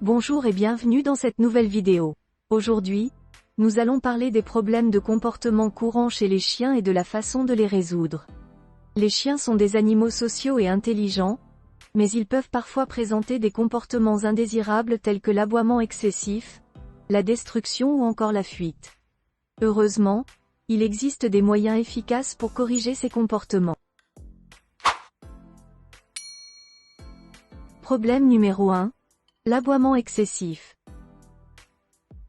Bonjour et bienvenue dans cette nouvelle vidéo. Aujourd'hui, nous allons parler des problèmes de comportement courants chez les chiens et de la façon de les résoudre. Les chiens sont des animaux sociaux et intelligents, mais ils peuvent parfois présenter des comportements indésirables tels que l'aboiement excessif, la destruction ou encore la fuite. Heureusement, il existe des moyens efficaces pour corriger ces comportements. Problème numéro 1. L'aboiement excessif.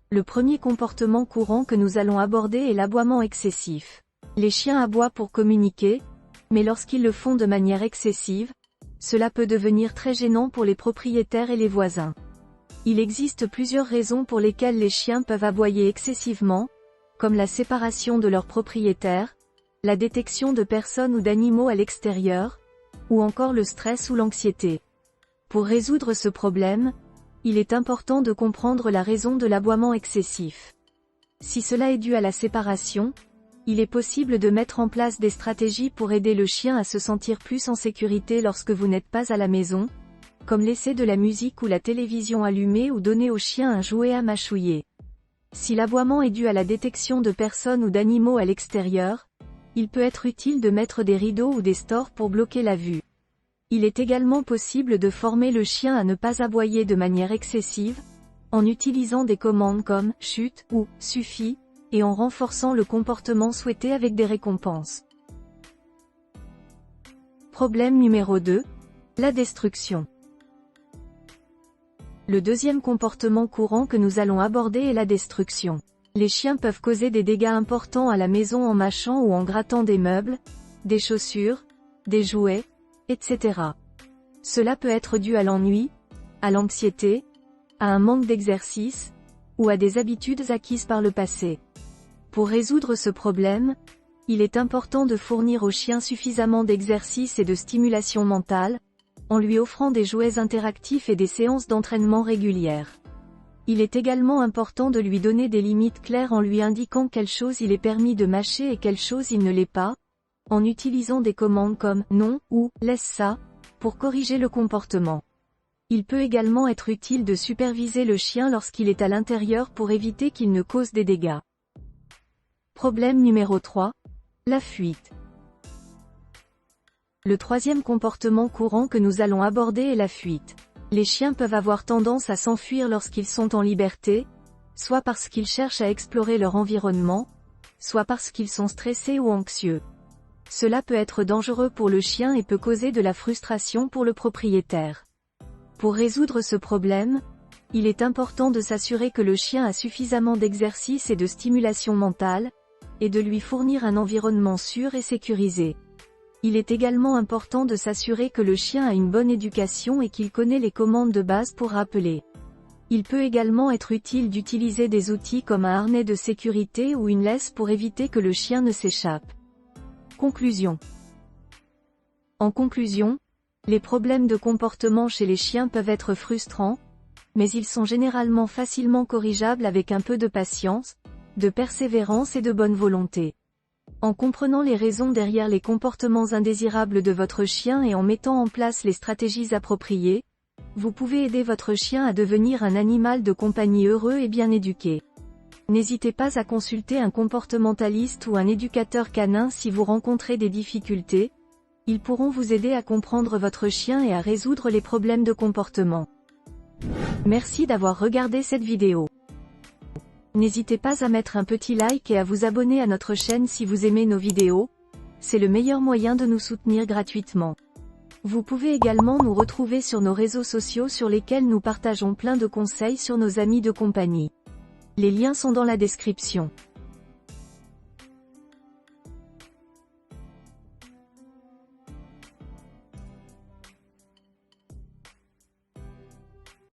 Le premier comportement courant que nous allons aborder est l'aboiement excessif. Les chiens aboient pour communiquer, mais lorsqu'ils le font de manière excessive, cela peut devenir très gênant pour les propriétaires et les voisins. Il existe plusieurs raisons pour lesquelles les chiens peuvent aboyer excessivement, comme la séparation de leurs propriétaires, la détection de personnes ou d'animaux à l'extérieur, ou encore le stress ou l'anxiété. Pour résoudre ce problème, il est important de comprendre la raison de l'aboiement excessif. Si cela est dû à la séparation, il est possible de mettre en place des stratégies pour aider le chien à se sentir plus en sécurité lorsque vous n'êtes pas à la maison, comme laisser de la musique ou la télévision allumée ou donner au chien un jouet à mâchouiller. Si l'aboiement est dû à la détection de personnes ou d'animaux à l'extérieur, il peut être utile de mettre des rideaux ou des stores pour bloquer la vue. Il est également possible de former le chien à ne pas aboyer de manière excessive, en utilisant des commandes comme « chut » ou « suffit », et en renforçant le comportement souhaité avec des récompenses. Problème numéro 2. La destruction. Le deuxième comportement courant que nous allons aborder est la destruction. Les chiens peuvent causer des dégâts importants à la maison en mâchant ou en grattant des meubles, des chaussures, des jouets, etc. Cela peut être dû à l'ennui, à l'anxiété, à un manque d'exercice, ou à des habitudes acquises par le passé. Pour résoudre ce problème, il est important de fournir au chien suffisamment d'exercice et de stimulation mentale, en lui offrant des jouets interactifs et des séances d'entraînement régulières. Il est également important de lui donner des limites claires en lui indiquant quelles choses il est permis de mâcher et quelles choses il ne l'est pas, en utilisant des commandes comme « non » ou « laisse ça » pour corriger le comportement. Il peut également être utile de superviser le chien lorsqu'il est à l'intérieur pour éviter qu'il ne cause des dégâts. Problème numéro 3. La fuite. Le troisième comportement courant que nous allons aborder est la fuite. Les chiens peuvent avoir tendance à s'enfuir lorsqu'ils sont en liberté, soit parce qu'ils cherchent à explorer leur environnement, soit parce qu'ils sont stressés ou anxieux. Cela peut être dangereux pour le chien et peut causer de la frustration pour le propriétaire. Pour résoudre ce problème, il est important de s'assurer que le chien a suffisamment d'exercice et de stimulation mentale, et de lui fournir un environnement sûr et sécurisé. Il est également important de s'assurer que le chien a une bonne éducation et qu'il connaît les commandes de base pour rappeler. Il peut également être utile d'utiliser des outils comme un harnais de sécurité ou une laisse pour éviter que le chien ne s'échappe. Conclusion. En conclusion, les problèmes de comportement chez les chiens peuvent être frustrants, mais ils sont généralement facilement corrigeables avec un peu de patience, de persévérance et de bonne volonté. En comprenant les raisons derrière les comportements indésirables de votre chien et en mettant en place les stratégies appropriées, vous pouvez aider votre chien à devenir un animal de compagnie heureux et bien éduqué. N'hésitez pas à consulter un comportementaliste ou un éducateur canin si vous rencontrez des difficultés. Ils pourront vous aider à comprendre votre chien et à résoudre les problèmes de comportement. Merci d'avoir regardé cette vidéo. N'hésitez pas à mettre un petit like et à vous abonner à notre chaîne si vous aimez nos vidéos. C'est le meilleur moyen de nous soutenir gratuitement. Vous pouvez également nous retrouver sur nos réseaux sociaux sur lesquels nous partageons plein de conseils sur nos amis de compagnie. Les liens sont dans la description.